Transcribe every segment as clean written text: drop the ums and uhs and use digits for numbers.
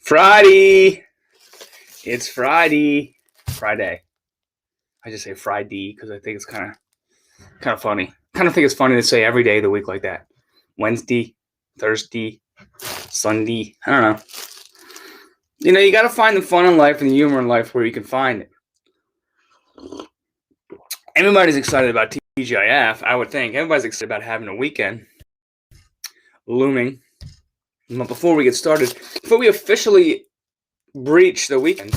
Friday. It's Friday. Friday. I just say Friday because I think it's kind of funny. Kind of think it's funny to say every day of the week like that. Wednesday, Thursday, Sunday. I don't know. You know, you got to find the fun in life and the humor in life where you can find it. Everybody's excited about TGIF, I would think. Everybody's excited about having a weekend looming. But before we get started, before we officially breach the weekend,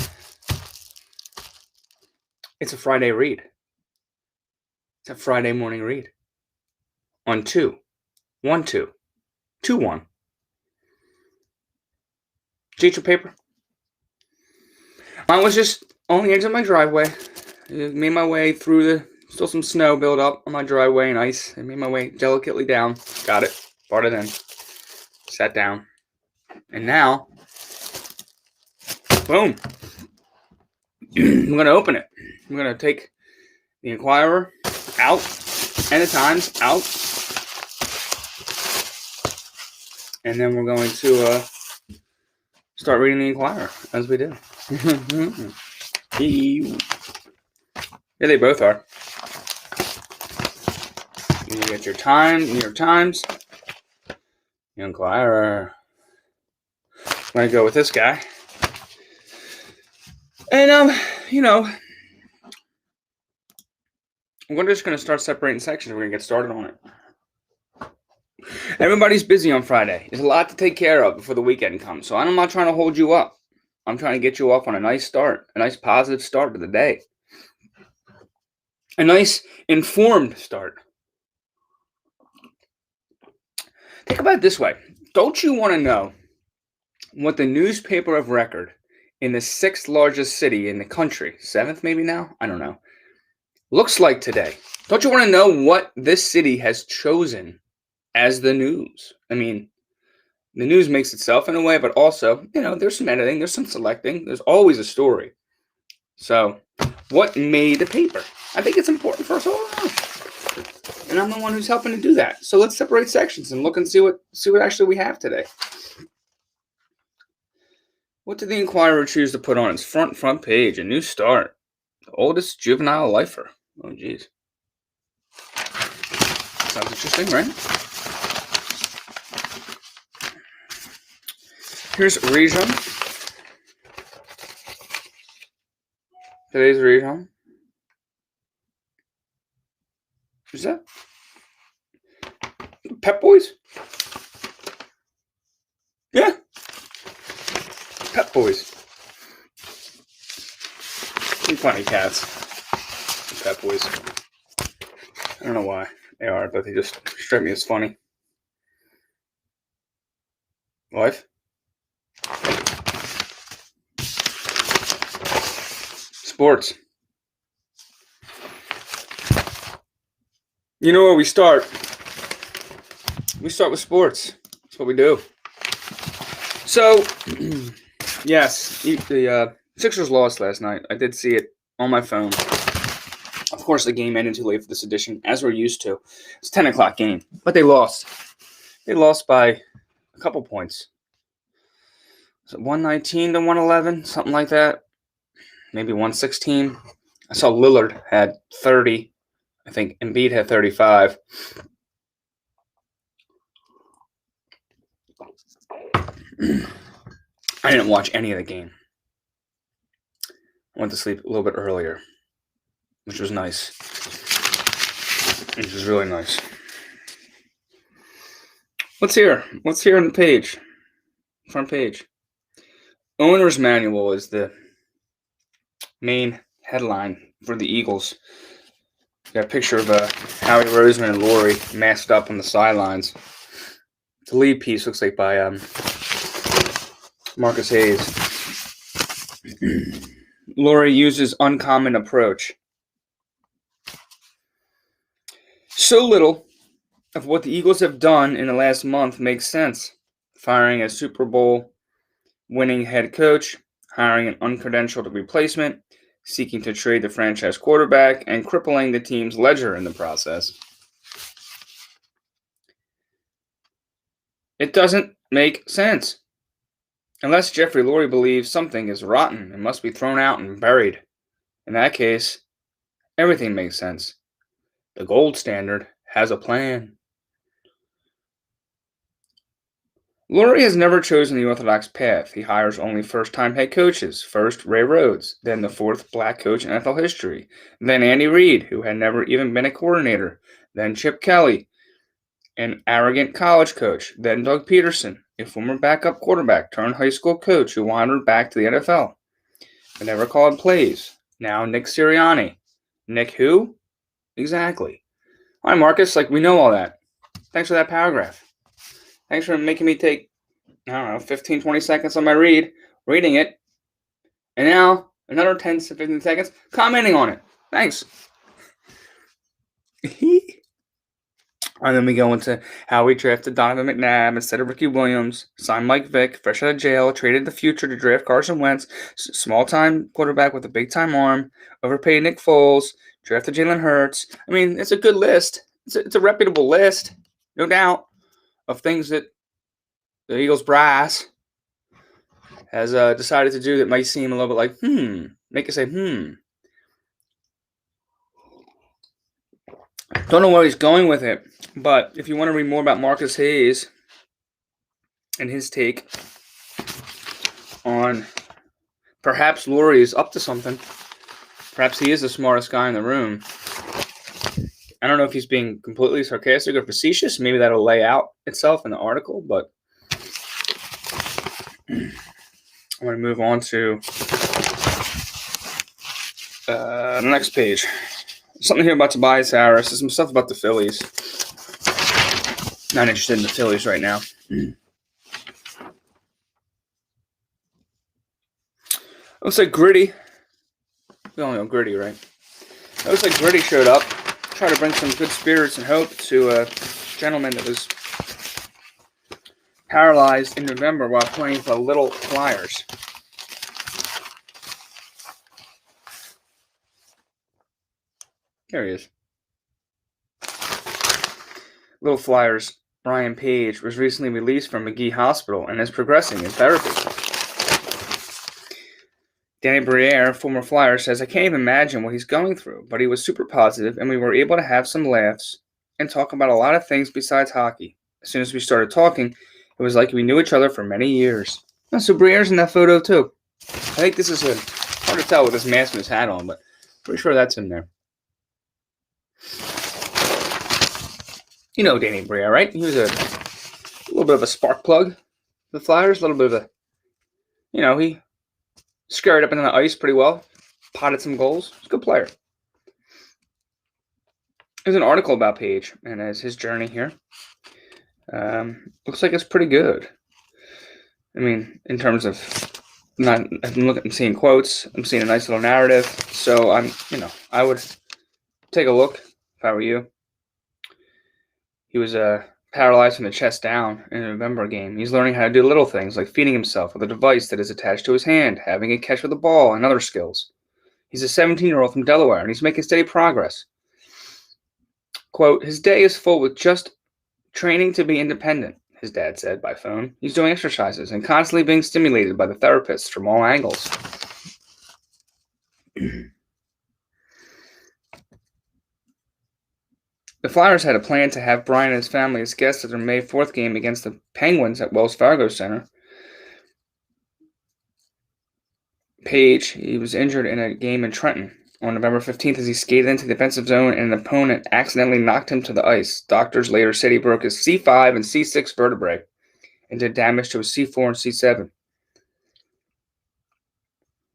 it's a Friday read. It's a Friday morning read. On 2. 1, 2. 2, 1. Get your paper. Mine was just on the edge of my driveway. Made my way through still some snow built up on my driveway and ice. I made my way delicately down. Got it. Brought it in. Sat down. And now, boom. I'm going to open it. I'm going to take the Inquirer out and the Times out. And then we're going to start reading the Inquirer as we do. Yeah, they both are. You get your New York Times, the Inquirer. I'm going to go with this guy. And, you know, we're just going to start separating sections. We're going to get started on it. Everybody's busy on Friday. There's a lot to take care of before the weekend comes. So I'm not trying to hold you up. I'm trying to get you off on a nice start, a nice positive start to the day. A nice informed start. Think about it this way. Don't you want to know what the newspaper of record in the 6th largest city in the country, 7th maybe now, I don't know, looks like today? Don't you want to know what this city has chosen as the news? I mean, the news makes itself in a way, but also, you know, there's some editing, there's some selecting, there's always a story. So, what made the paper? I think it's important for us all to know. And I'm the one who's helping to do that. So let's separate sections and look and see what actually we have today. What did the Inquirer choose to put on its front page? A new start. The oldest juvenile lifer. Oh, geez. Sounds interesting, right? Here's region. Today's region. Who's that? Pep Boys? Yeah. Pep Boys. Some funny cats. Pep Boys. I don't know why they are, but they just strike me as funny. Wife? Sports. You know where we start? We start with sports. That's what we do. So, yes, the Sixers lost last night. I did see it on my phone. Of course, the game ended too late for this edition, as we're used to. It's a 10 o'clock game, but they lost. They lost by a couple points. Was it 119 to 111? Something like that. Maybe 116. I saw Lillard had 30. I think Embiid had 35. I didn't watch any of the game. I went to sleep a little bit earlier, which was nice. Which was really nice. What's here? What's here on the page? Front page. Owner's Manual is the main headline for the Eagles. Got a picture of Howie Roseman and Lori masked up on the sidelines. The lead piece looks like by Marcus Hayes. Lori uses uncommon approach. So little of what the Eagles have done in the last month makes sense. Firing a Super Bowl winning head coach, hiring an uncredentialed replacement, seeking to trade the franchise quarterback, and crippling the team's ledger in the process. It doesn't make sense. Unless Jeffrey Lurie believes something is rotten and must be thrown out and buried. In that case, everything makes sense. The gold standard has a plan. Lurie has never chosen the orthodox path. He hires only first-time head coaches. First, Ray Rhodes, then the fourth black coach in NFL history, then Andy Reid, who had never even been a coordinator, then Chip Kelly, an arrogant college coach, then Doug Peterson, a former backup quarterback turned high school coach who wandered back to the NFL. They never called plays. Now Nick Sirianni. Nick who? Exactly. Hi, Marcus. We know all that. Thanks for that paragraph. Thanks for making me take, 15, 20 seconds on my reading it, and now another 10 to 15 seconds commenting on it. Thanks. And then we go into how we drafted Donovan McNabb instead of Ricky Williams, signed Mike Vick, fresh out of jail, traded the future to draft Carson Wentz, small-time quarterback with a big-time arm, overpaid Nick Foles, drafted Jalen Hurts. I mean, it's a good list. It's a reputable list, no doubt, of things that the Eagles brass has decided to do that might seem a little bit make you say, Don't know where he's going with it, but if you want to read more about Marcus Hayes and his take on perhaps Lurie is up to something, perhaps he is the smartest guy in the room. I don't know if he's being completely sarcastic or facetious. Maybe that'll lay out itself in the article, but I'm going to move on to the next page. Something here about Tobias Harris. There's some stuff about the Phillies. Not interested in the Phillies right now. Looks like Gritty. We all know Gritty, right? It looks like Gritty showed up. Try to bring some good spirits and hope to a gentleman that was paralyzed in November while playing for the Little Flyers. There he is. Little Flyers' Brian Page was recently released from McGee Hospital and is progressing in therapy. Danny Briere, former Flyer, says, I can't even imagine what he's going through, but he was super positive and we were able to have some laughs and talk about a lot of things besides hockey. As soon as we started talking, it was like we knew each other for many years. So Briere's in that photo too. I think this is hard to tell with his mask and his hat on, but pretty sure that's in there. You know Danny Briere, right? He was a little bit of a spark plug for the Flyers, a little bit of a, he scurried up into the ice pretty well, potted some goals. He's a good player. There's an article about Page and as his journey here. Looks like it's pretty good. I mean, in terms of I'm seeing quotes. I'm seeing a nice little narrative. So I would take a look if I were you. He was paralyzed from the chest down in a November game. He's learning how to do little things like feeding himself with a device that is attached to his hand, having a catch with a ball, and other skills. He's a 17-year-old from Delaware, and he's making steady progress. Quote, his day is full with just training to be independent, his dad said by phone. He's doing exercises and constantly being stimulated by the therapists from all angles. The Flyers had a plan to have Brian and his family as guests at their May 4th game against the Penguins at Wells Fargo Center. Page, he was injured in a game in Trenton on November 15th as he skated into the defensive zone and an opponent accidentally knocked him to the ice. Doctors later said he broke his C5 and C6 vertebrae and did damage to his C4 and C7.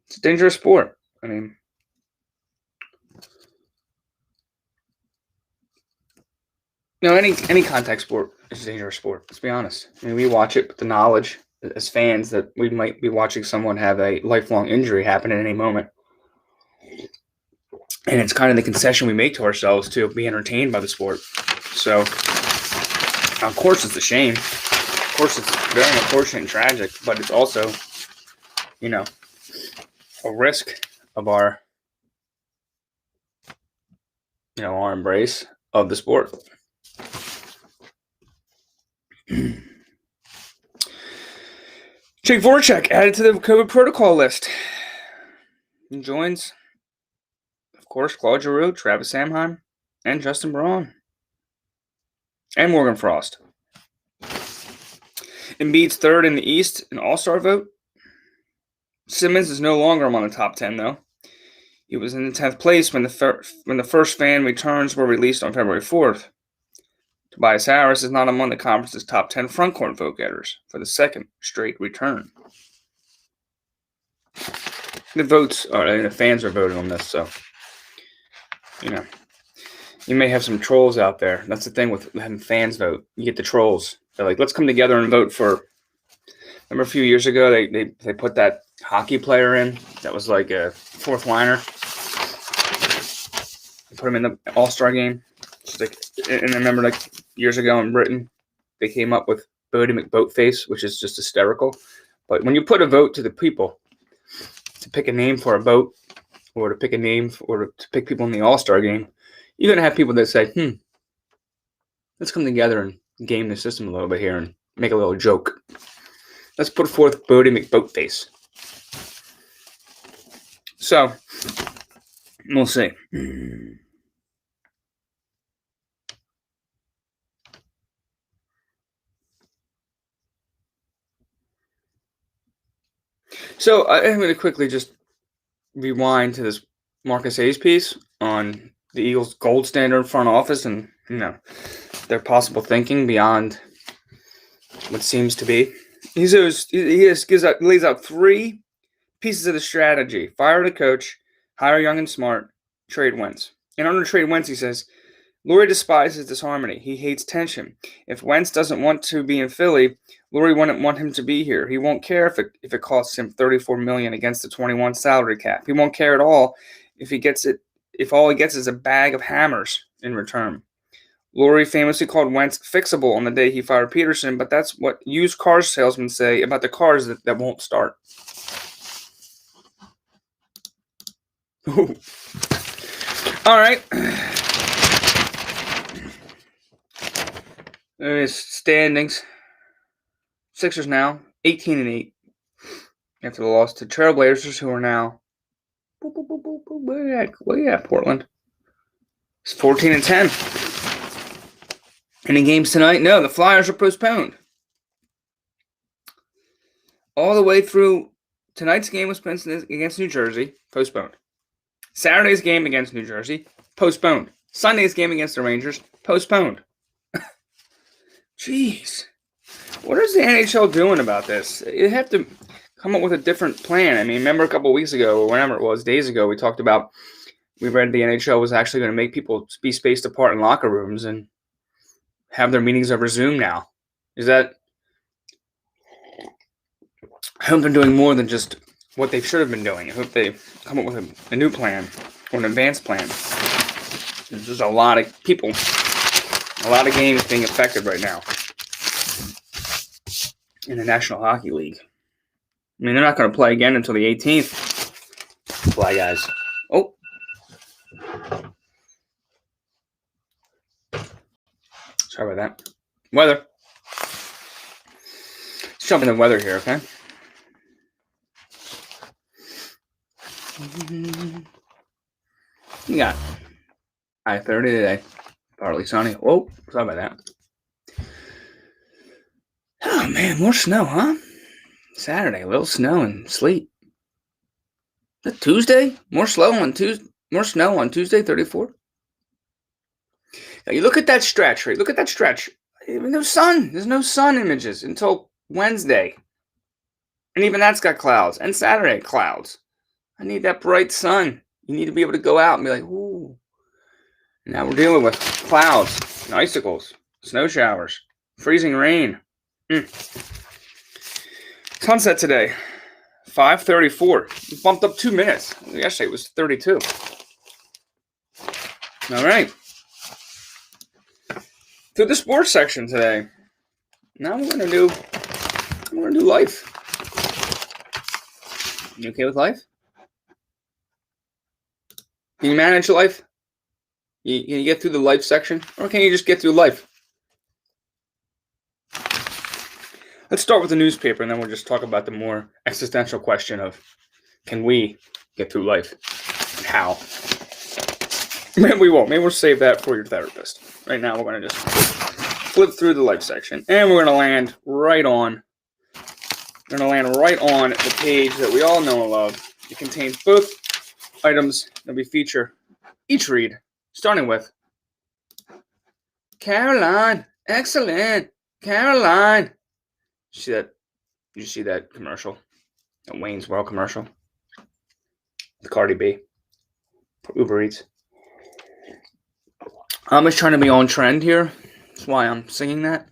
It's a dangerous sport. I mean, any contact sport is a dangerous sport. Let's be honest. I mean, we watch it with the knowledge as fans that we might be watching someone have a lifelong injury happen at any moment. And it's kind of the concession we make to ourselves to be entertained by the sport. So, of course, it's a shame. Of course, it's very unfortunate and tragic, but it's also, a risk of our embrace of the sport. Jake Voracek added to the COVID protocol list. He joins, of course, Claude Giroux, Travis Samheim, and Justin Braun. And Morgan Frost. Embiid's third in the East in All-Star vote. Simmons is no longer among the top 10, though. He was in the 10th place when the first fan returns were released on February 4th. Tobias Harris is not among the conference's top 10 frontcourt vote getters for the second straight return. The fans are voting on this, so, you may have some trolls out there. That's the thing with having fans vote. You get the trolls. They're like, let's come together and vote for. Remember a few years ago, they put that hockey player in that was like a fourth liner. They put him in the All-Star game. And I remember years ago in Britain, they came up with Bodie McBoatface, which is just hysterical. But when you put a vote to the people to pick a name for a boat, or to pick a name or to pick people in the All-Star game, you're going to have people that say, let's come together and game the system a little bit here and make a little joke. Let's put forth Bodie McBoatface. So, we'll see. So, I'm going to quickly just rewind to this Marcus Hayes piece on the Eagles' gold standard front office and, their possible thinking beyond what seems to be. He lays out three pieces of the strategy. Fire the coach, hire young and smart, trade Wentz. And under trade Wentz, he says, Lurie despises disharmony. He hates tension. If Wentz doesn't want to be in Philly, Lurie wouldn't want him to be here. He won't care if it costs him $34 million against the 21 salary cap. He won't care at all if all he gets is a bag of hammers in return. Lurie famously called Wentz fixable on the day he fired Peterson, but that's what used car salesmen say about the cars that won't start. Ooh. All right. There's standings. Sixers now 18-8 after the loss to Trailblazers, who are now where you at, Portland? It's 14-10. Any games tonight? No, the Flyers are postponed. All the way through tonight's game against New Jersey, postponed. Saturday's game against New Jersey, postponed. Sunday's game against the Rangers, postponed. Jeez. What is the NHL doing about this? You have to come up with a different plan. I mean, remember a couple of weeks ago, or whenever it was, days ago, we read the NHL was actually going to make people be spaced apart in locker rooms and have their meetings over Zoom now. I hope they're doing more than just what they should have been doing. I hope they come up with a new plan or an advanced plan. There's just a lot of people, a lot of games being affected right now in the National Hockey League. I mean, they're not going to play again until the 18th. Fly guys. Oh. Sorry about that. Weather. Let's jump into weather here, okay? You got high 30 today. Partly sunny. Whoa, sorry about that. Oh, man, more snow, huh? Saturday, a little snow and sleet. Is that Tuesday? More snow on Tuesday, 34? Now you look at that stretch, right? Look at that stretch. No sun. There's no sun images until Wednesday. And even that's got clouds. And Saturday, clouds. I need that bright sun. You need to be able to go out and be like, ooh. Now we're dealing with clouds, and icicles, snow showers, freezing rain. Sunset today, 5:34. It bumped up 2 minutes. Yesterday it was 32. All right. Through the sports section today. Now we're gonna do life. You okay with life? Can you manage life? Can you get through the life section? Or can you just get through life? Let's start with the newspaper, and then we'll just talk about the more existential question of, can we get through life? And how? Maybe we won't. Maybe we'll save that for your therapist. Right now, we're going to just flip through the life section, and we're going to land right on the page that we all know and love. It contains both items that we feature each read, starting with Caroline. Excellent. Caroline. Did you see that commercial? The Wayne's World commercial? The Cardi B. For Uber Eats. I'm just trying to be on trend here. That's why I'm singing that.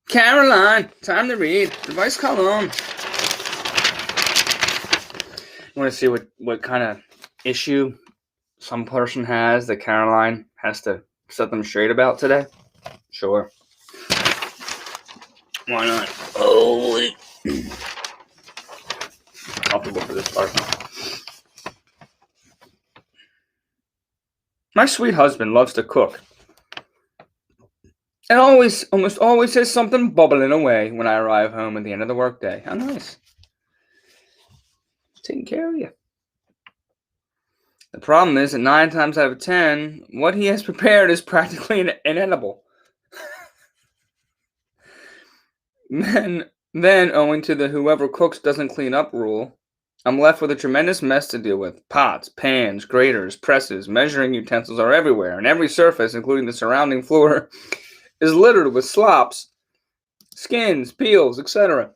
Caroline, time to read. Advice column. You want to see what kind of issue some person has that Caroline has to set them straight about today? Sure. Why not? Holy. Comfortable for this part. My sweet husband loves to cook. And almost always has something bubbling away when I arrive home at the end of the workday. How nice. He's taking care of you. The problem is that 9 times out of 10, what he has prepared is practically inedible. Then, owing to the whoever cooks doesn't clean up rule, I'm left with a tremendous mess to deal with. Pots, pans, graters, presses, measuring utensils are everywhere, and every surface, including the surrounding floor, is littered with slops, skins, peels, etc.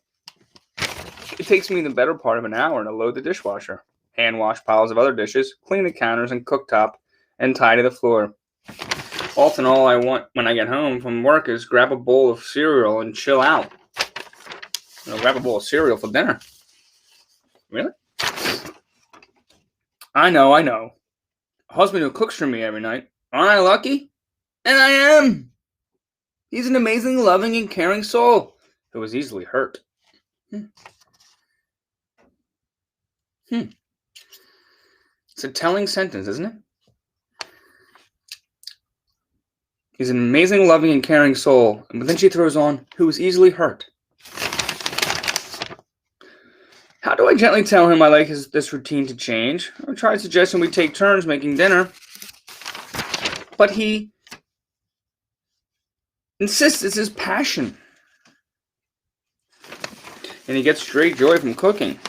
It takes me the better part of an hour to load the dishwasher, hand wash piles of other dishes, clean the counters and cooktop, and tidy the floor. Often all I want when I get home from work is grab a bowl of cereal and chill out. Grab a bowl of cereal for dinner. Really? I know. A husband who cooks for me every night. Aren't I lucky? And I am. He's an amazing, loving, and caring soul who was easily hurt. It's a telling sentence, isn't it? He's an amazing, loving, and caring soul. But then she throws on, who was easily hurt. How do I gently tell him I like this routine to change? I tried suggesting we take turns making dinner. But he insists it's his passion. And he gets great joy from cooking.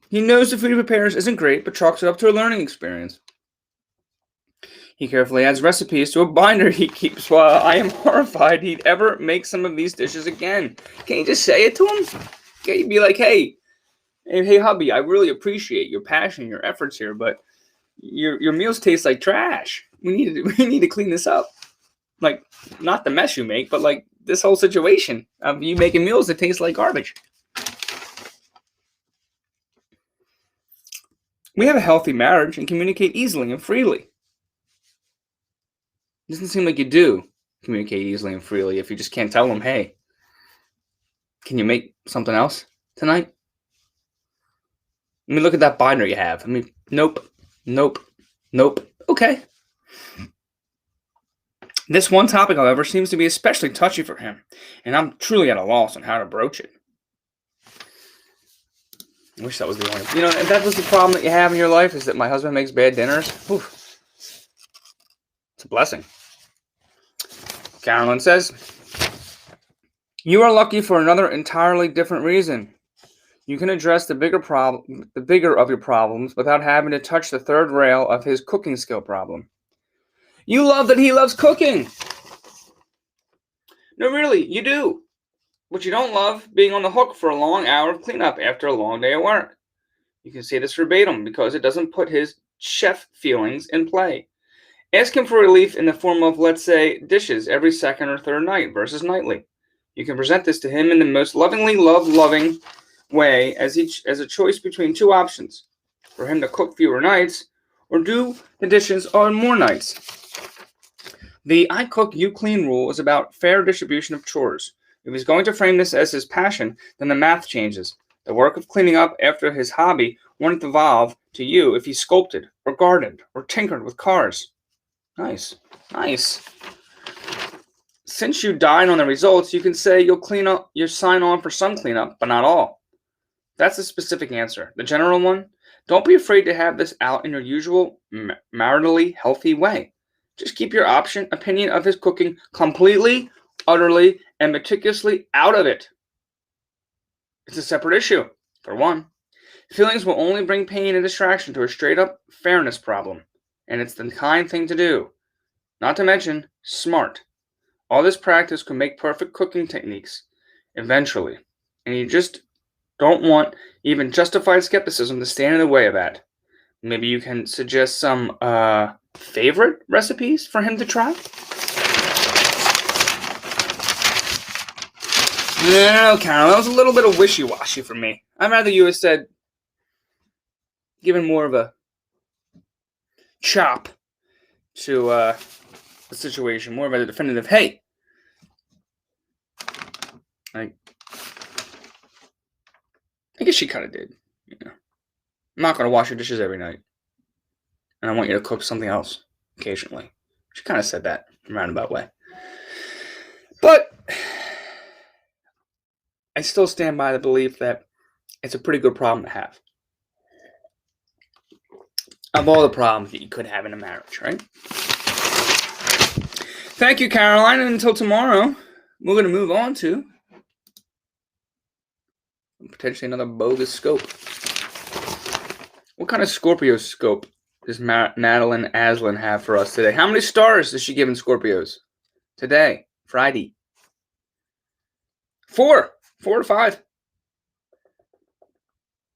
He knows the food he prepares isn't great, but chalks it up to a learning experience. He carefully adds recipes to a binder he keeps while I am horrified he'd ever make some of these dishes again. Can you just say it to him? Can you be like, hey, hubby, I really appreciate your passion, your efforts here, but your meals taste like trash. We need to clean this up. Like, not the mess you make, but like this whole situation of you making meals that taste like garbage. We have a healthy marriage and communicate easily and freely. It doesn't seem like you do communicate easily and freely if you just can't tell them, hey, can you make something else tonight? Let me look at that binder you have. Nope. Okay. This one topic, however, seems to be especially touchy for him, and I'm truly at a loss on how to broach it. I wish that was the only... if that was the problem that you have in your life, is that my husband makes bad dinners. Whew. It's a blessing. Carolyn says, you are lucky for another entirely different reason. You can address the bigger of your problems without having to touch the third rail of his cooking skill problem. You love that he loves cooking. No, really, you do. But you don't love being on the hook for a long hour of cleanup after a long day of work. You can say this verbatim because it doesn't put his chef feelings in play. Ask him for relief in the form of, let's say, dishes every second or third night versus nightly. You can present this to him in the most lovingly loving way as a choice between two options. For him to cook fewer nights or do the dishes on more nights. The I cook, you clean rule is about fair distribution of chores. If he's going to frame this as his passion, then the math changes. The work of cleaning up after his hobby wouldn't evolve to you if he sculpted or gardened or tinkered with cars. Nice. since you died on the results, you can say you'll sign on for some cleanup, but not all. That's the specific answer. The general one, don't be afraid to have this out in your usual maritally healthy way. Just keep your opinion of his cooking completely, utterly, and meticulously out of it. It's a separate issue, for one. Feelings will only bring pain and distraction to a straight-up fairness problem, and it's the kind thing to do. Not to mention, smart. All this practice can make perfect cooking techniques, eventually, and you just don't want even justified skepticism to stand in the way of that. Maybe you can suggest some favorite recipes for him to try? No, Carol, that was a little bit of wishy-washy for me. I'd rather you had said, given more of a chop to the situation, more of a definitive, hey, I guess she kind of did. You know, I'm not going to wash your dishes every night, and I want you to cook something else occasionally. She kind of said that in a roundabout way. But I still stand by the belief that it's a pretty good problem to have. Of all the problems that you could have in a marriage, right? Thank you, Caroline. And until tomorrow, we're going to move on to potentially another bogus scope. What kind of Scorpio scope does Madeline Aslan have for us today? How many stars does she give in Scorpios today, Friday? 4 to 5.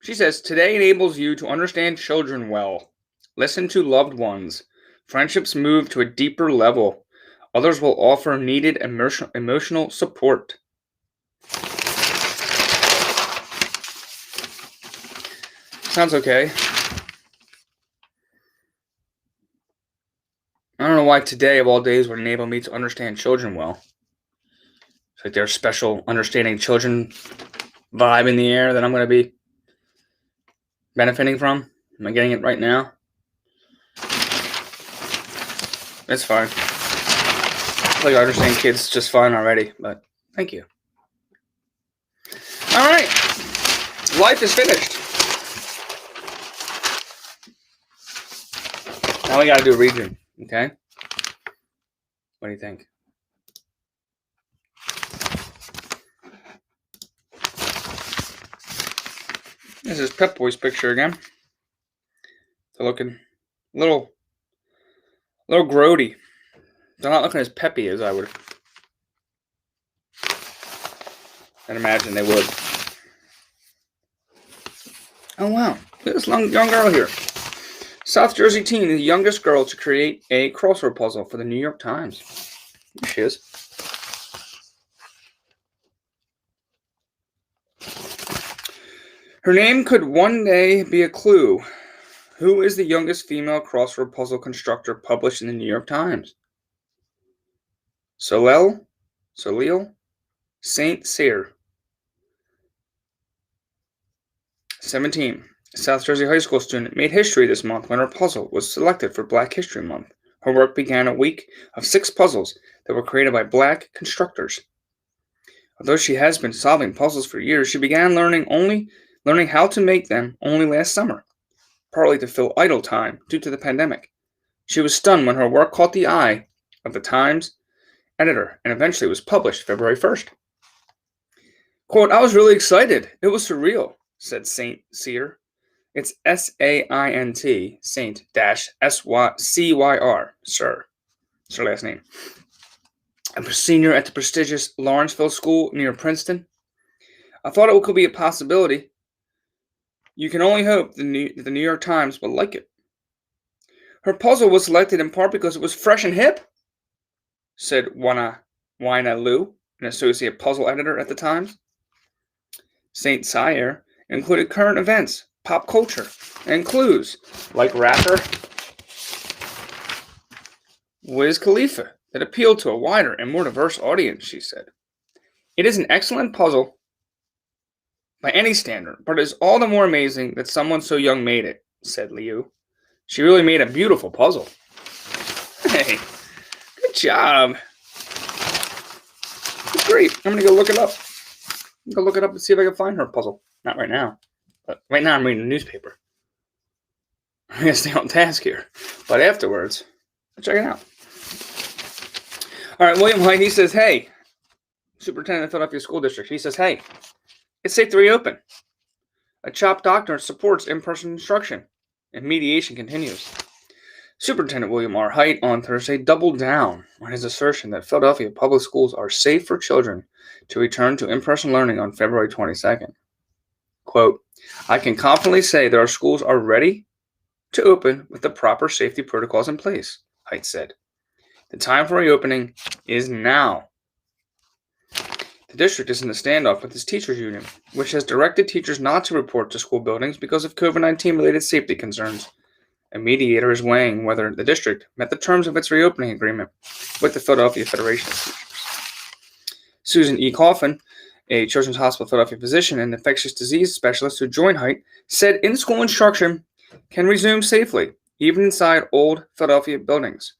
She says, today enables you to understand children well. Listen to loved ones. Friendships move to a deeper level. Others will offer needed emotional support. Sounds okay. I don't know why today of all days would enable me to understand children well. It's like there's special understanding children vibe in the air that I'm going to be benefiting from. Am I getting it right now? It's fine. I feel like I understand kids just fine already, but thank you. All right. Life is finished. Now we got to do a region, okay? What do you think? This is Pep Boy's picture again. They're looking a little grody. They're not looking as peppy as I would imagine they would. Oh wow, look at this young girl here. South Jersey teen, the youngest girl to create a crossword puzzle for the New York Times. Here she is. Her name could one day be a clue. Who is the youngest female crossword puzzle constructor published in the New York Times? Soleil, Saint Cyr. 17. A South Jersey high school student made history this month when her puzzle was selected for Black History Month. Her work began a week of 6 puzzles that were created by Black constructors. Although she has been solving puzzles for years, she began learning how to make them only last summer, partly to fill idle time due to the pandemic. She was stunned when her work caught the eye of the Times editor and eventually was published February 1st. Quote, I was really excited. It was surreal, said Saint Cyr. It's S-A-I-N-T, Saint-S-Y-C-Y-R, Sir. It's her last name. I'm a senior at the prestigious Lawrenceville School near Princeton. I thought it could be a possibility. You can only hope the New York Times will like it. Her puzzle was selected in part because it was fresh and hip, said Wina Liu, an associate puzzle editor at the Times. Saint Cyr included current events, pop culture, and clues like rapper Wiz Khalifa that appealed to a wider and more diverse audience, she said. It is an excellent puzzle by any standard, but it is all the more amazing that someone so young made it, said Liu. She really made a beautiful puzzle. Hey, good job. great. I'm going to go look it up. Go look it up and see if I can find her puzzle. Not right now. But right now I'm reading the newspaper. I'm going to stay on task here. But afterwards, I'll check it out. All right, William Hite, he says, hey, Superintendent of Philadelphia School District, he says, hey, it's safe to reopen. A CHOP doctor supports in-person instruction, and mediation continues. Superintendent William R. Hite on Thursday doubled down on his assertion that Philadelphia public schools are safe for children to return to in-person learning on February 22nd. Quote, I can confidently say that our schools are ready to open with the proper safety protocols in place, Hite said. The time for reopening is now. The district is in a standoff with its teachers union, which has directed teachers not to report to school buildings because of COVID-19 related safety concerns. A mediator is weighing whether the district met the terms of its reopening agreement with the Philadelphia Federation of Teachers. Susan E. Coffin, a Children's Hospital Philadelphia physician and infectious disease specialist who joined Hite, said in-school instruction can resume safely, even inside old Philadelphia buildings.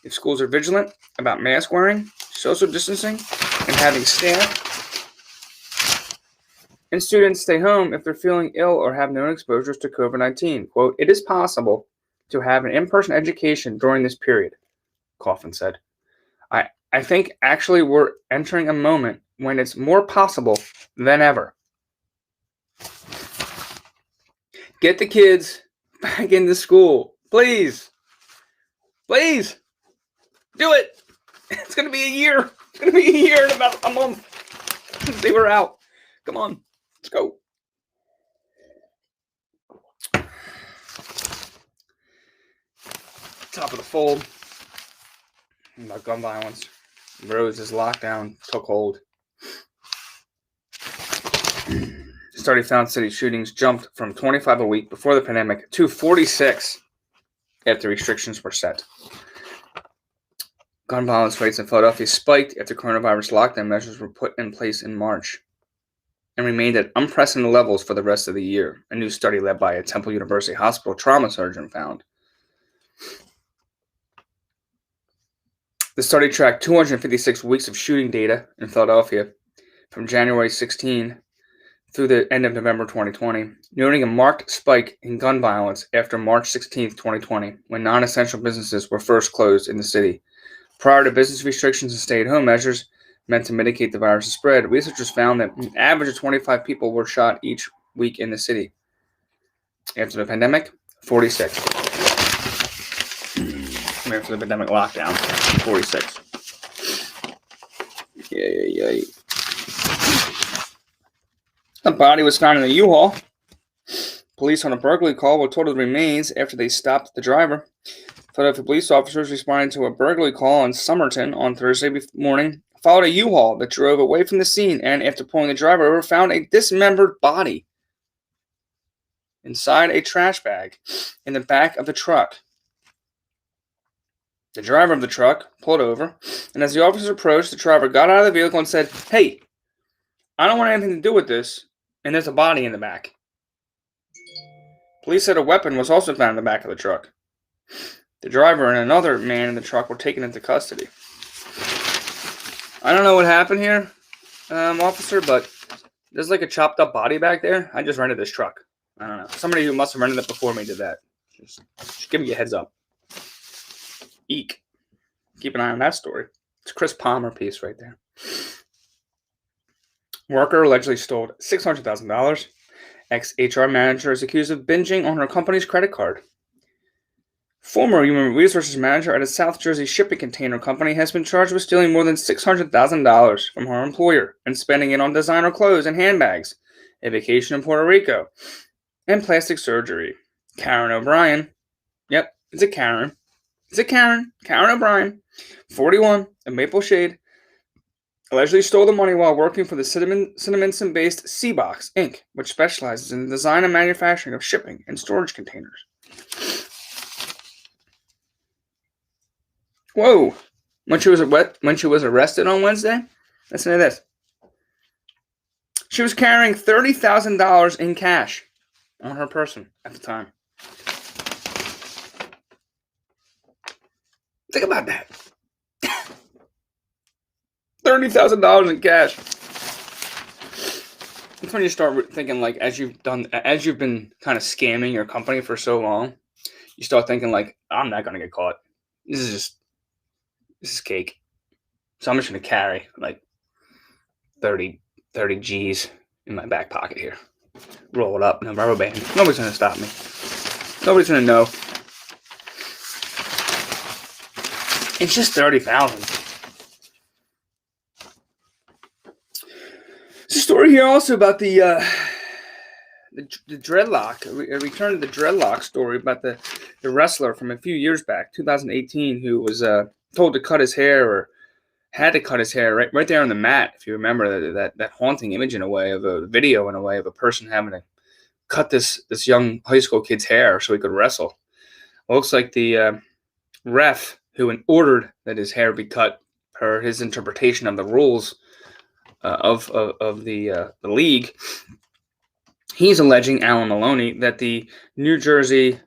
If schools are vigilant about mask wearing, social distancing, and having staff and students stay home if they're feeling ill or have known exposures to COVID-19. Quote, it is possible to have an in-person education during this period, Coffin said. I think actually we're entering a moment when it's more possible than ever. Get the kids back into school. Please. Please. Do it. It's going to be a year. It's going to be a year in about a month since they were out. Come on. Let's go. Top of the fold. About gun violence. Rose's lockdown took hold. Study found city shootings jumped from 25 a week before the pandemic to 46 after restrictions were set. Gun violence rates in Philadelphia spiked after coronavirus lockdown measures were put in place in March and remained at unprecedented levels for the rest of the year, a new study led by a Temple University Hospital trauma surgeon found. The study tracked 256 weeks of shooting data in Philadelphia from January 16 through the end of November 2020, noting a marked spike in gun violence after March 16, 2020, when non-essential businesses were first closed in the city. Prior to business restrictions and stay-at-home measures meant to mitigate the virus' spread, researchers found that an average of 25 people were shot each week in the city. After the pandemic, 46. After the pandemic lockdown, 46. Yeah. A body was found in a U-Haul. Police on a burglary call were told of the remains after they stopped the driver. Philadelphia police officers responding to a burglary call on Somerton on Thursday morning followed a U-Haul that drove away from the scene and, after pulling the driver over, found a dismembered body inside a trash bag in the back of the truck. The driver of the truck pulled over, and as the officers approached, the driver got out of the vehicle and said, "Hey, I don't want anything to do with this, and there's a body in the back." Police said a weapon was also found in the back of the truck. The driver and another man in the truck were taken into custody. I don't know what happened here, officer, but there's like a chopped up body back there. I just rented this truck. I don't know. Somebody who must have rented it before me did that. Just give me a heads up. Eek. Keep an eye on that story. It's a Chris Palmer piece right there. Worker allegedly stole $600,000. Ex-HR manager is accused of binging on her company's credit card. Former human resources manager at a South Jersey shipping container company has been charged with stealing more than $600,000 from her employer and spending it on designer clothes and handbags, a vacation in Puerto Rico, and plastic surgery. Karen O'Brien. Yep, it's a Karen. It's a Karen. Karen O'Brien, 41, of Maple Shade, allegedly stole the money while working for the Cinnamon-based Seabox, Inc., which specializes in the design and manufacturing of shipping and storage containers. Whoa. When she was arrested on Wednesday, listen to this. She was carrying $30,000 in cash on her person at the time. Think about that. $30,000 in cash. That's when you start thinking, like, as you've been kind of scamming your company for so long, you start thinking, like, I'm not going to get caught. This is cake. So I'm just going to carry like 30 G's in my back pocket here. Roll it up, no rubber band. Nobody's going to stop me. Nobody's going to know. It's just 30,000. There's a story here also about the dreadlock. A return to the dreadlock story about the wrestler from a few years back, 2018, who was told to cut his hair, or had to cut his hair right there on the mat. If you remember that haunting image in a way, of a video in a way, of a person having to cut this young high school kid's hair so he could wrestle. It looks like the ref who ordered that his hair be cut per his interpretation of the rules of the league. He's alleging, Alan Maloney, that the New Jersey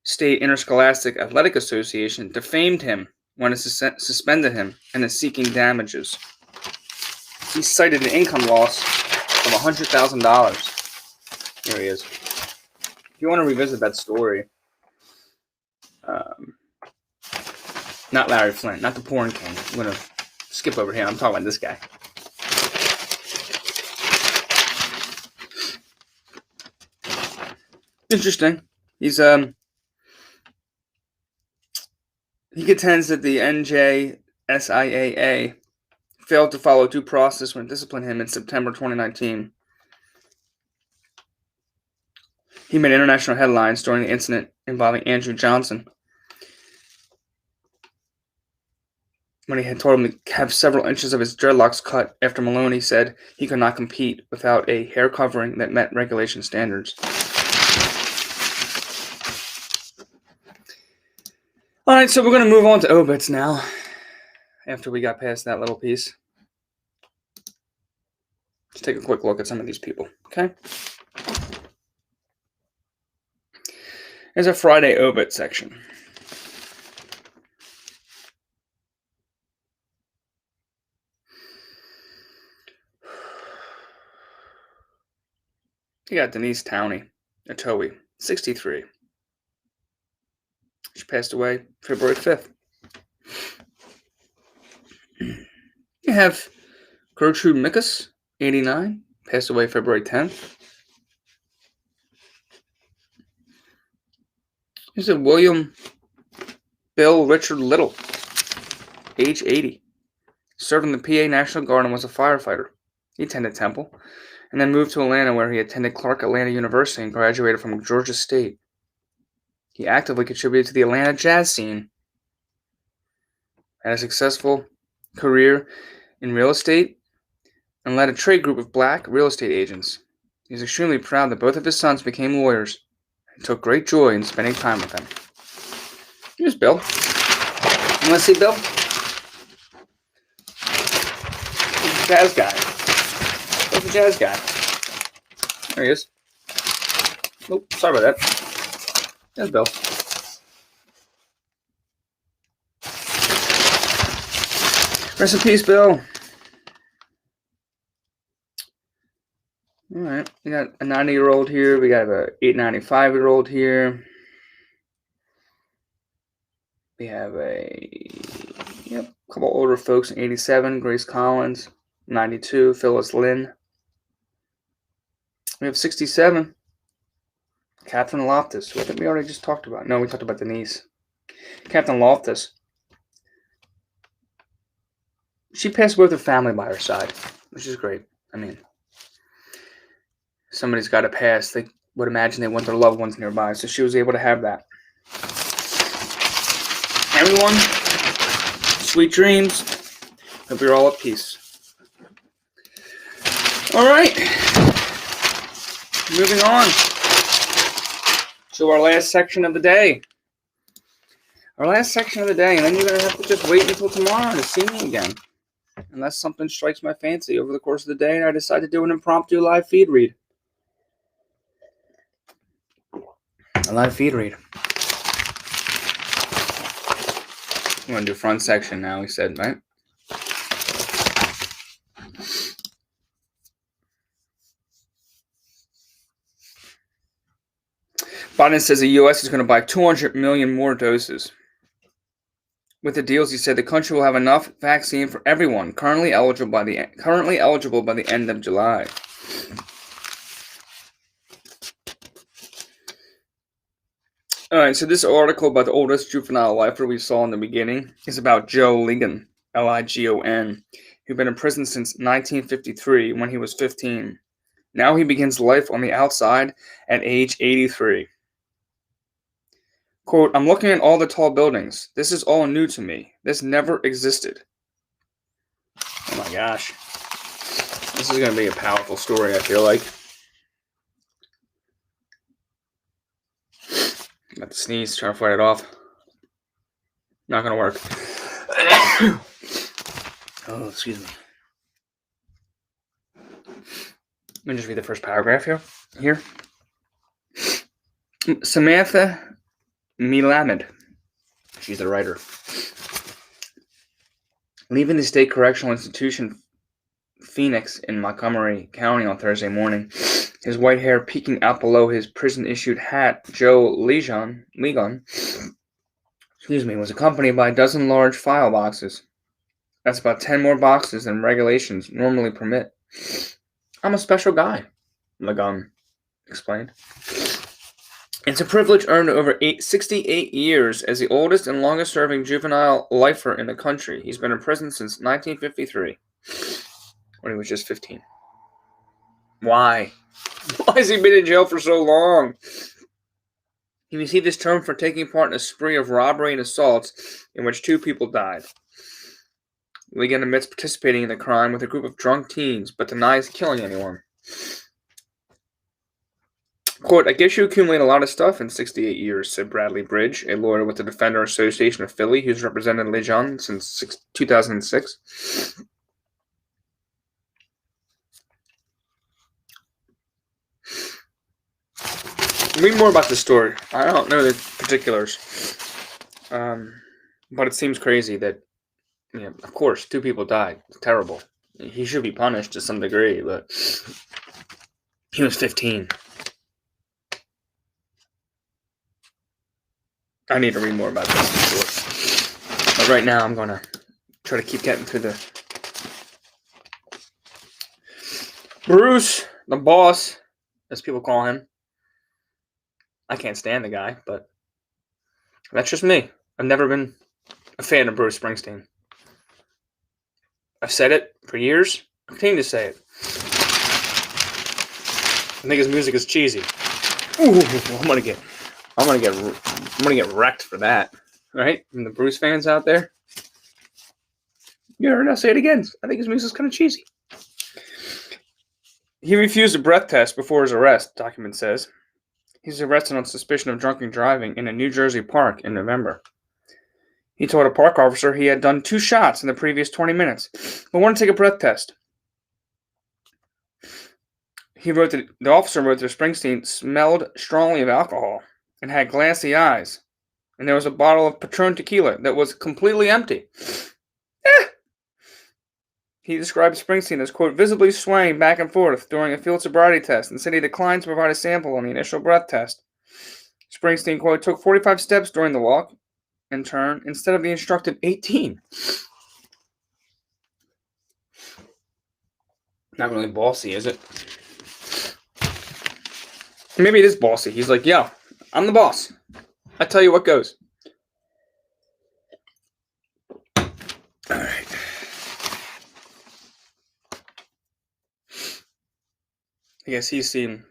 State Interscholastic Athletic Association defamed him when it suspended him and is seeking damages. He cited an income loss of $100,000. Here he is. If you want to revisit that story, not Larry Flint, not the porn king. I'm going to skip over here. I'm talking about this guy. Interesting. He's he contends that the NJSIAA failed to follow due process when it disciplined him in September 2019. He made international headlines during the incident involving Andrew Johnson, when he had told him to have several inches of his dreadlocks cut after Maloney said he could not compete without a hair covering that met regulation standards. All right, so we're going to move on to OBITS now, after we got past that little piece. Let's take a quick look at some of these people, okay? There's a Friday OBIT section. You got Denise Towney, Atoe, 63. She passed away February 5th. You have Gertrude Mickus, 89, passed away February 10th. Here's a William Bill Richard Little, age 80. Served in the PA National Guard and was a firefighter. He attended Temple and then moved to Atlanta, where he attended Clark Atlanta University and graduated from Georgia State. He actively contributed to the Atlanta jazz scene. Had a successful career in real estate and led a trade group of black real estate agents. He is extremely proud that both of his sons became lawyers and took great joy in spending time with them. Here's Bill. You want to see Bill? He's a jazz guy. He's a jazz guy. There he is. Oh, sorry about that. There's Bill. Rest in peace, Bill. All right. We got a 90-year-old here. We got a 895-year-old here. We have a couple older folks in 87. Grace Collins, 92. Phyllis Lynn. We have 67. Catherine Loftus, who I think we already just talked about. No, we talked about Denise. Captain Loftus. She passed away with her family by her side, which is great. I mean, somebody's got to pass. They would imagine they want their loved ones nearby, so she was able to have that. Everyone, sweet dreams. Hope you're all at peace. All right. Moving on to our last section of the day. And then you're going to have to just wait until tomorrow to see me again. Unless something strikes my fancy over the course of the day and I decide to do an impromptu live feed read. A live feed read. I'm going to do front section now, he said, right? Biden says the U.S. is going to buy 200 million more doses. With the deals, he said the country will have enough vaccine for everyone currently eligible by the end of July. All right, so this article about the oldest juvenile lifer we saw in the beginning is about Joe Ligon, Ligon, who'd been in prison since 1953 when he was 15. Now he begins life on the outside at age 83. Quote, I'm looking at all the tall buildings. This is all new to me. This never existed. Oh my gosh. This is going to be a powerful story, I feel like. Got to sneeze, trying to fight it off. Not going to work. Oh, excuse me. Let me just read the first paragraph here. Samantha Melamed, she's the writer. Leaving the state correctional institution Phoenix in Montgomery County on Thursday morning, his white hair peeking out below his prison-issued hat, Joe Ligon, was accompanied by a dozen large file boxes. That's about 10 more boxes than regulations normally permit. I'm a special guy, Ligon explained. It's a privilege earned over 68 years as the oldest and longest-serving juvenile lifer in the country. He's been in prison since 1953, when he was just 15. Why? Why has he been in jail for so long? He received his term for taking part in a spree of robbery and assaults in which 2 people died. Ligon admits participating in the crime with a group of drunk teens, but denies killing anyone. Quote, I guess you accumulate a lot of stuff in 68 years, said Bradley Bridge, a lawyer with the Defender Association of Philly, who's represented Ligon since 2006. Read more about this story. I don't know the particulars. But it seems crazy that, of course, 2 people died. It's terrible. He should be punished to some degree, but he was 15. I need to read more about this. But right now, I'm going to try to keep getting through the... Bruce, the boss, as people call him. I can't stand the guy, but that's just me. I've never been a fan of Bruce Springsteen. I've said it for years. I continue to say it. I think his music is cheesy. Ooh, I'm gonna get wrecked for that, right? From the Bruce fans out there. You heard, I'll say it again. I think his music's kind of cheesy. He refused a breath test before his arrest, the document says. He's arrested on suspicion of drunken driving in a New Jersey park in November. He told a park officer he had done 2 shots in the previous 20 minutes, but wanted to take a breath test. The officer wrote that Springsteen smelled strongly of alcohol and had glassy eyes, and there was a bottle of Patron tequila that was completely empty. He described Springsteen as, quote, visibly swaying back and forth during a field sobriety test and said he declined to provide a sample on the initial breath test. Springsteen, quote, took 45 steps during the walk and turn instead of the instructed 18. Not really bossy, is it? Maybe it is bossy. He's like, yo, I'm the boss. I tell you what goes. All right. I guess he's seen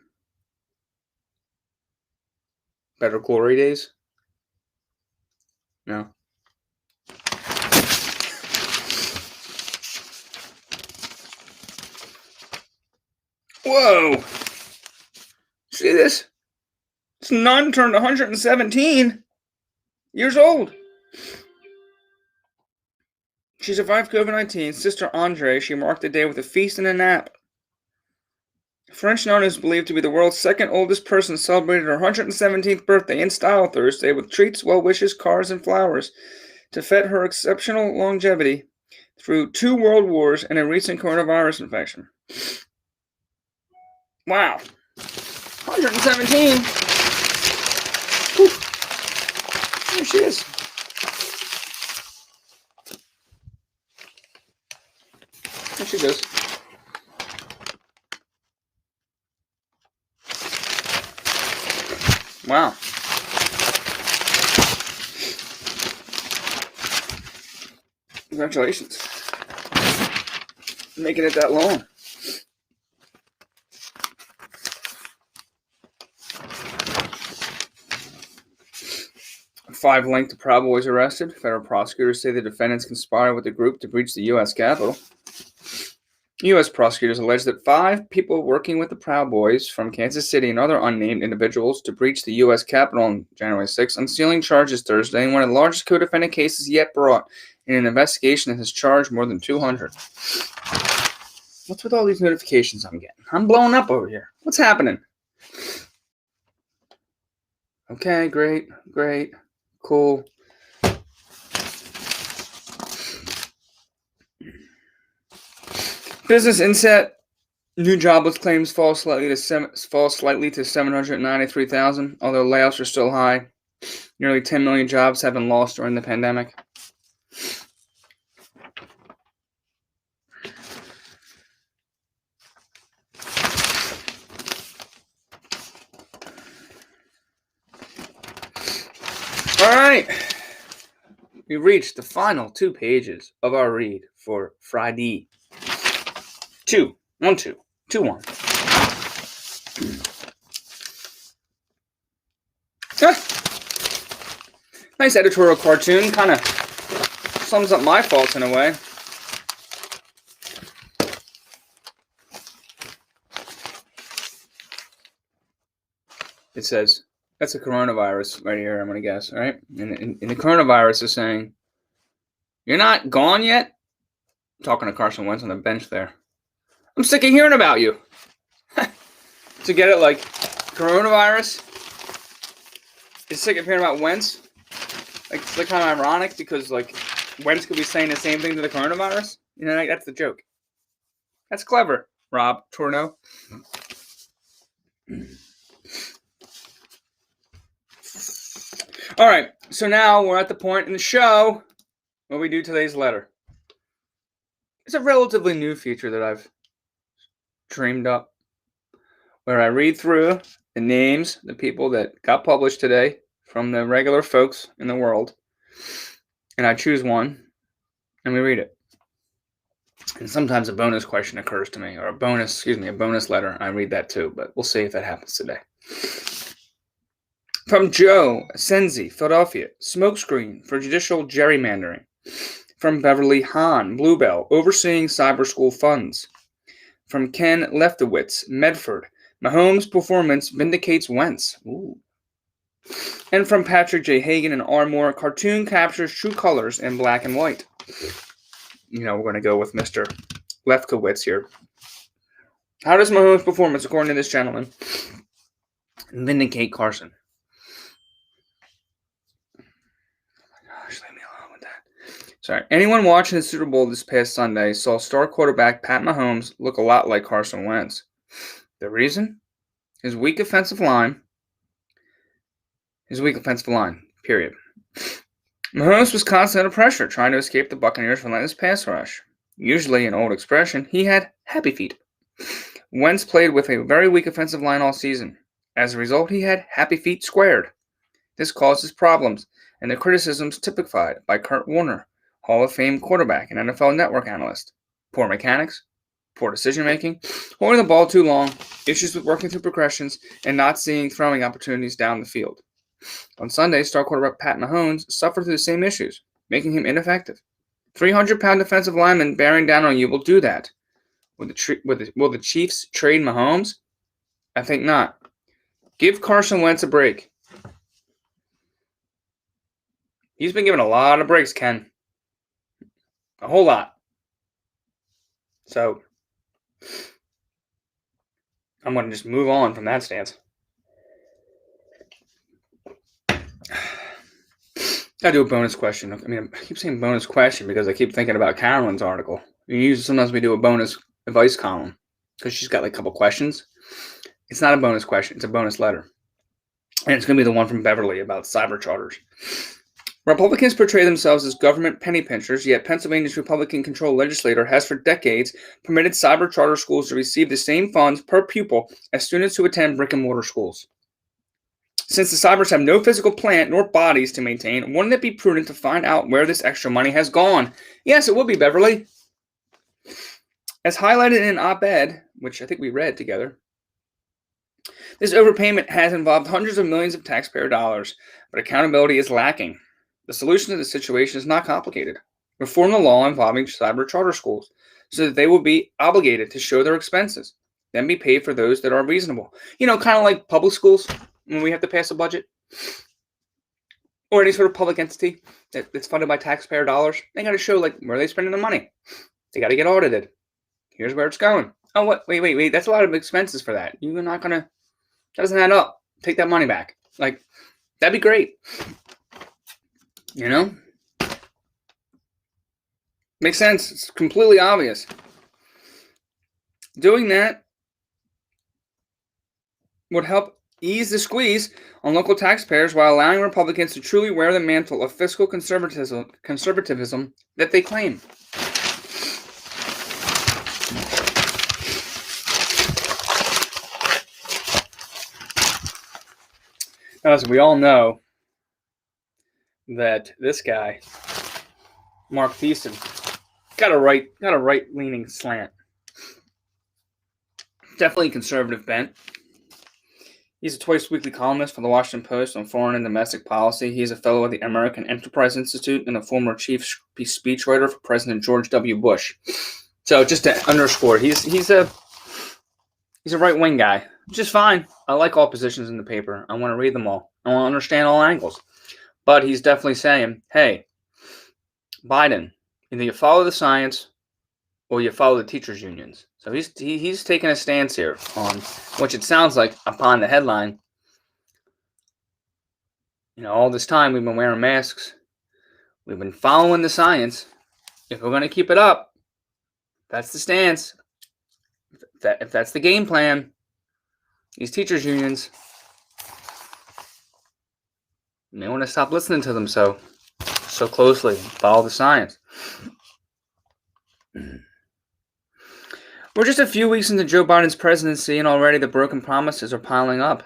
better glory days. No. Whoa! See this? This nun turned 117 years old. She survived COVID-19. Sister Andre, she marked the day with a feast and a nap. French nun is believed to be the world's 2nd oldest person, celebrated her 117th birthday in style Thursday with treats, well wishes, cards, and flowers to fet her exceptional longevity through 2 world wars and a recent coronavirus infection. Wow. 117. There she is. There she goes. Wow. Congratulations. Making it that long. 5 linked Proud Boys arrested. Federal prosecutors say the defendants conspired with the group to breach the U.S. Capitol. U.S. prosecutors allege that 5 people working with the Proud Boys from Kansas City and other unnamed individuals to breach the U.S. Capitol on January 6, unsealing charges Thursday in one of the largest co-defendant cases yet brought in an investigation that has charged more than 200. What's with all these notifications I'm getting? I'm blowing up over here. What's happening? Okay, great, cool. Business Inset, new jobless claims fall slightly to 793,000, although layoffs are still high. Nearly 10 million jobs have been lost during the pandemic. All right, we reached the final 2 pages of our read for FRIDEE. 2, 1, 2, 2, 1. Nice editorial cartoon, kind of sums up my faults in a way. It says, that's a coronavirus right here, I'm going to guess, all right? And the coronavirus is saying, you're not gone yet? I'm talking to Carson Wentz on the bench there. I'm sick of hearing about you. To get it, like, coronavirus is sick of hearing about Wentz. Like, it's like kind of ironic because, like, Wentz could be saying the same thing to the coronavirus. You know, like, that's the joke. That's clever, Rob Torno. All right, so now we're at the point in the show where we do today's letter. It's a relatively new feature that I've dreamed up, where I read through the names, the people that got published today from the regular folks in the world, and I choose one, and we read it. And sometimes a bonus question occurs to me, or a bonus letter. I read that too, but we'll see if that happens today. From Joe Senzi, Philadelphia, smokescreen for judicial gerrymandering. From Beverly Hahn, Bluebell, overseeing cyber school funds. From Ken Leftowitz, Medford, Mahomes' performance vindicates Wentz. Ooh. And from Patrick J. Hagan and Armour, cartoon captures true colors in black and white. You know, we're going to go with Mr. Lefkowitz here. How does Mahomes' performance, according to this gentleman, vindicate Carson? Sorry. Anyone watching the Super Bowl this past Sunday saw star quarterback Pat Mahomes look a lot like Carson Wentz. The reason? His weak offensive line, period. Mahomes was constantly under pressure, trying to escape the Buccaneers' relentless pass rush. Usually, an old expression, he had happy feet. Wentz played with a very weak offensive line all season. As a result, he had happy feet squared. This causes problems, and the criticisms typified by Kurt Warner, Hall of Fame quarterback and NFL Network analyst. Poor mechanics, poor decision-making, holding the ball too long, issues with working through progressions, and not seeing throwing opportunities down the field. On Sunday, star quarterback Pat Mahomes suffered through the same issues, making him ineffective. 300-pound defensive lineman bearing down on you will do that. Will the Chiefs trade Mahomes? I think not. Give Carson Wentz a break. He's been given a lot of breaks, Ken. A whole lot. So, I'm going to just move on from that stance. Gotta do a bonus question. I mean, I keep saying bonus question because I keep thinking about CAROLYN's article. Sometimes we do a bonus advice column because she's got like a couple questions. It's not a bonus question. It's a bonus letter. And it's going to be the one from Beverly about cyber charters. Republicans portray themselves as government penny pinchers, yet Pennsylvania's Republican-controlled legislature has for decades permitted cyber charter schools to receive the same funds per pupil as students who attend brick-and-mortar schools. Since the cybers have no physical plant nor bodies to maintain, wouldn't it be prudent to find out where this extra money has gone? Yes, it would be, Beverly. As highlighted in an op-ed, which I think we read together, this overpayment has involved hundreds of millions of taxpayer dollars, but accountability is lacking. The solution to the situation is not complicated. Reform the law involving cyber charter schools so that they will be obligated to show their expenses, then be paid for those that are reasonable. Kind of like public schools when we have to pass a budget, or any sort of public entity that's funded by taxpayer dollars. They got to show where they're spending the money. They got to get audited. Here's where it's going. Oh, what? Wait. That's a lot of expenses for that. You're not going to, that doesn't add up. Take that money back. That'd be great. Makes sense. It's completely obvious. Doing that would help ease the squeeze on local taxpayers while allowing Republicans to truly wear the mantle of fiscal conservatism that they claim. Now, as we all know, that this guy, Marc Theissen, got a right-leaning slant. Definitely conservative bent. He's a twice-weekly columnist for the Washington Post on foreign and domestic policy. He is a fellow at the American Enterprise Institute and a former chief speechwriter for President George W. Bush. So just to underscore, he's a right-wing guy, which is fine. I like all positions in the paper. I want to read them all. I want to understand all angles. But he's definitely saying, hey, Biden, either you follow the science or you follow the teachers' unions. So he's taking a stance here on, which it sounds like upon the headline, all this time we've been wearing masks. We've been following the science. If we're going to keep it up, that's the stance. If that's the game plan, these teachers' unions, you may want to stop listening to them so closely and follow the science. We're just a few weeks into Joe Biden's presidency, and already the broken promises are piling up.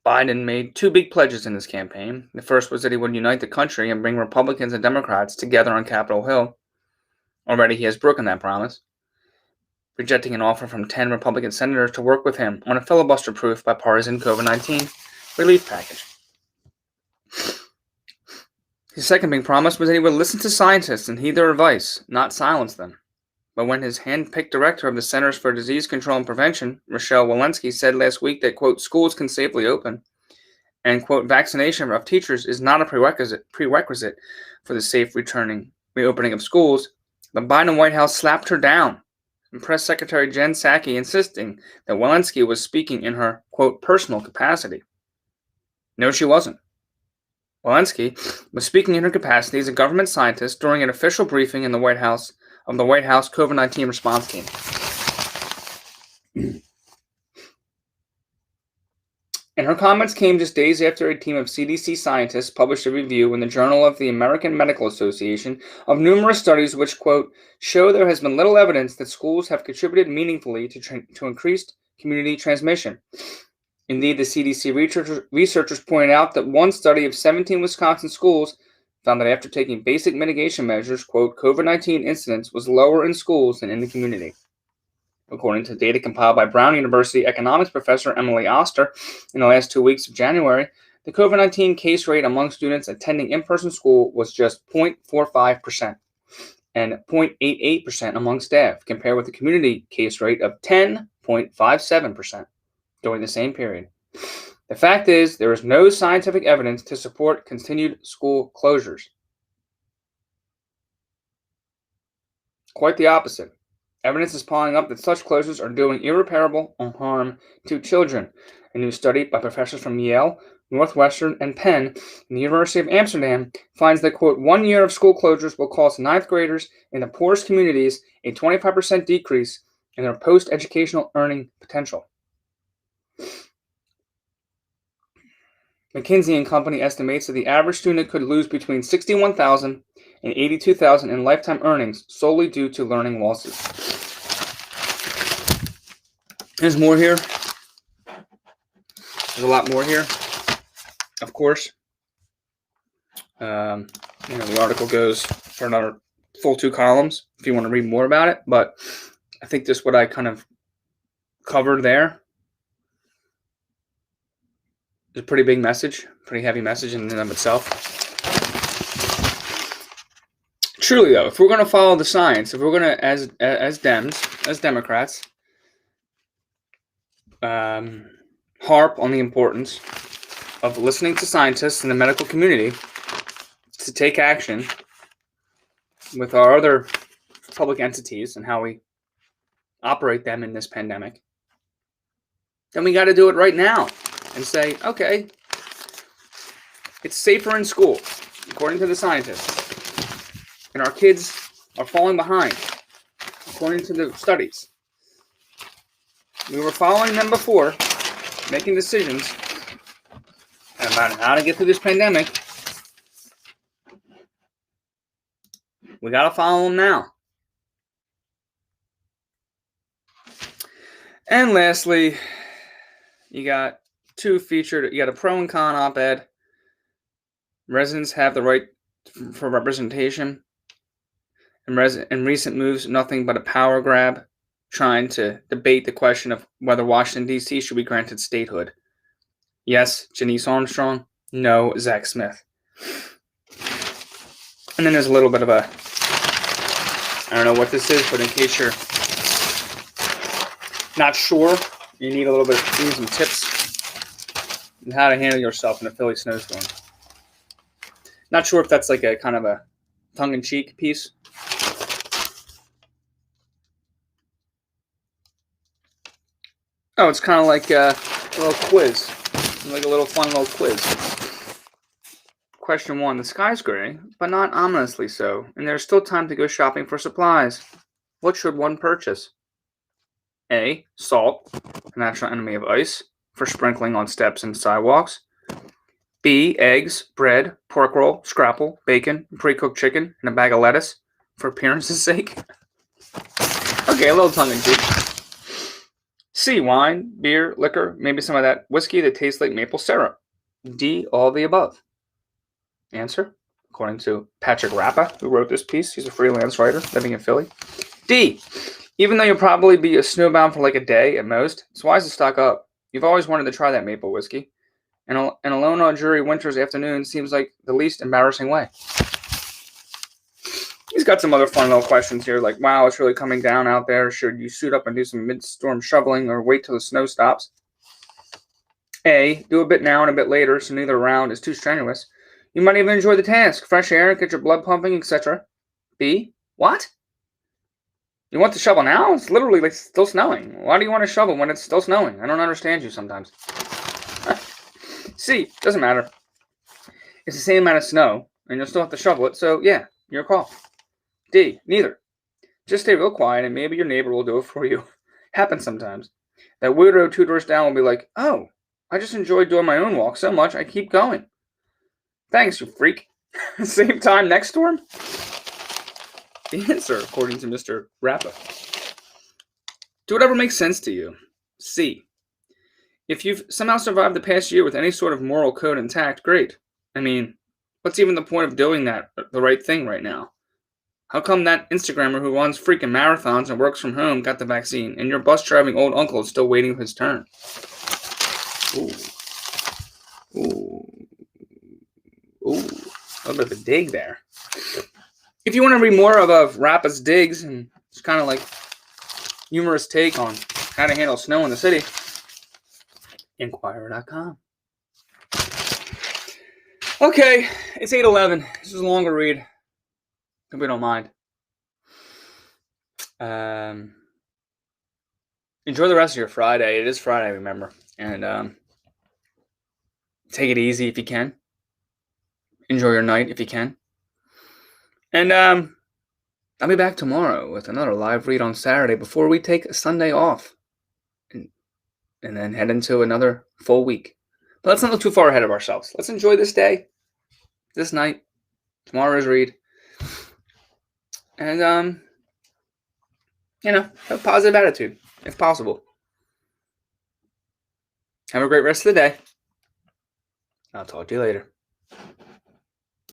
Biden made two big pledges in his campaign. The first was that he would unite the country and bring Republicans and Democrats together on Capitol Hill. Already he has broken that promise, rejecting an offer from 10 Republican senators to work with him on a filibuster-proof bipartisan COVID-19 relief package. His second big promise was that he would listen to scientists and heed their advice, not silence them. But when his hand-picked director of the Centers for Disease Control and Prevention, Rochelle Walensky, said last week that, quote, schools can safely open, and, quote, vaccination of teachers is not a prerequisite for the safe reopening of schools, the Biden White House slapped her down, and Press Secretary Jen Psaki insisting that Walensky was speaking in her, quote, personal capacity. No, she wasn't. Walensky was speaking in her capacity as a government scientist during an official briefing in the White House of the White House COVID-19 response team. And her comments came just days after a team of CDC scientists published a review in the Journal of the American Medical Association of numerous studies which, quote, show there has been little evidence that schools have contributed meaningfully to increased community transmission. Indeed, the CDC researchers pointed out that one study of 17 Wisconsin schools found that after taking basic mitigation measures, quote, COVID-19 incidence was lower in schools than in the community. According to data compiled by Brown University economics professor Emily Oster in the last 2 weeks of January, the COVID-19 case rate among students attending in-person school was just 0.45% and 0.88% among staff, compared with the community case rate of 10.57% during the same period. The fact is, there is no scientific evidence to support continued school closures. Quite the opposite. Evidence is piling up that such closures are doing irreparable harm to children. A new study by professors from Yale, Northwestern, and Penn in the University of Amsterdam finds that, quote, 1 year of school closures will cost ninth graders in the poorest communities a 25% decrease in their post-educational earning potential. McKinsey & Company estimates that the average student could lose between $61,000 and $82,000 in lifetime earnings solely due to learning losses. There's more here. There's a lot more here, of course. The article goes for another full 2 columns if you want to read more about it. But I think just what I kind of covered there is a pretty big message, pretty heavy message in and of itself. Truly, though, if we're going to follow the science, if we're going to, as Dems, as Democrats, harp on the importance of listening to scientists in the medical community to take action with our other public entities and how we operate them in this pandemic, then we got to do it right now and say, okay, it's safer in school, according to the scientists, and our kids are falling behind, according to the studies. We were following them before, making decisions about how to get through this pandemic. We got to follow them now. And lastly, you got a pro and con op-ed. Residents have the right for representation. And recent moves, nothing but a power grab, trying to debate the question of whether Washington, D.C. should be granted statehood. Yes, Janice Armstrong. No, Zach Smith. And then there's a little bit of a, I don't know what this is, but in case you're not sure, you need some tips on how to handle yourself in a Philly snowstorm. Not sure if that's like a kind of a tongue-in-cheek piece. Oh, it's kind of like a little quiz, like a little fun little quiz. Question 1, the sky's gray, but not ominously so, and there's still time to go shopping for supplies. What should one purchase? A, salt, a natural enemy of ice, for sprinkling on steps and sidewalks. B, eggs, bread, pork roll, scrapple, bacon, pre-cooked chicken, and a bag of lettuce, for appearance's sake. Okay, a little tongue-in-cheek. C, wine, beer, liquor, maybe some of that whiskey that tastes like maple syrup. D, all the above. Answer, according to Patrick Rappa, who wrote this piece. He's a freelance writer living in Philly. D, even though you'll probably be snowbound for like a day at most, it's wise to stock up. You've always wanted to try that maple whiskey. And alone on a dreary winter's afternoon seems like the least embarrassing way. He's got some other fun little questions here, like, wow, it's really coming down out there. Should you suit up and do some mid-storm shoveling or wait till the snow stops? A, do a bit now and a bit later, so neither round is too strenuous. You might even enjoy the task, fresh air, get your blood pumping, etc. B, what? You want to shovel now? It's literally like still snowing. Why do you want to shovel when it's still snowing? I don't understand you sometimes. C, doesn't matter. It's the same amount of snow, and you'll still have to shovel it, so yeah, your call. D, neither. Just stay real quiet, and maybe your neighbor will do it for you. Happens sometimes. That weirdo 2 doors down will be like, oh, I just enjoyed doing my own walk so much, I keep going. Thanks, you freak. Same time next storm? The answer, according to Mr. Rappa. Do whatever makes sense to you. C, if you've somehow survived the past year with any sort of moral code intact, great. I mean, what's even the point of doing that, the right thing right now? How come that Instagrammer who runs freaking marathons and works from home got the vaccine, and your bus-driving old uncle is still waiting for his turn? Ooh. A little bit of a dig there. If you want to read more of Rappa's digs, and it's kind of like humorous take on how to handle snow in the city, Inquirer.com. Okay, it's 8:11. This is a longer read. Hope you don't mind. Enjoy the rest of your Friday. It is Friday, remember. And take it easy if you can. Enjoy your night if you can. And I'll be back tomorrow with another live read on Saturday before we take Sunday off. And then head into another full week. But let's not look too far ahead of ourselves. Let's enjoy this day, this night, tomorrow's read. And, have a positive attitude, if possible. Have a great rest of the day. I'll talk to you later.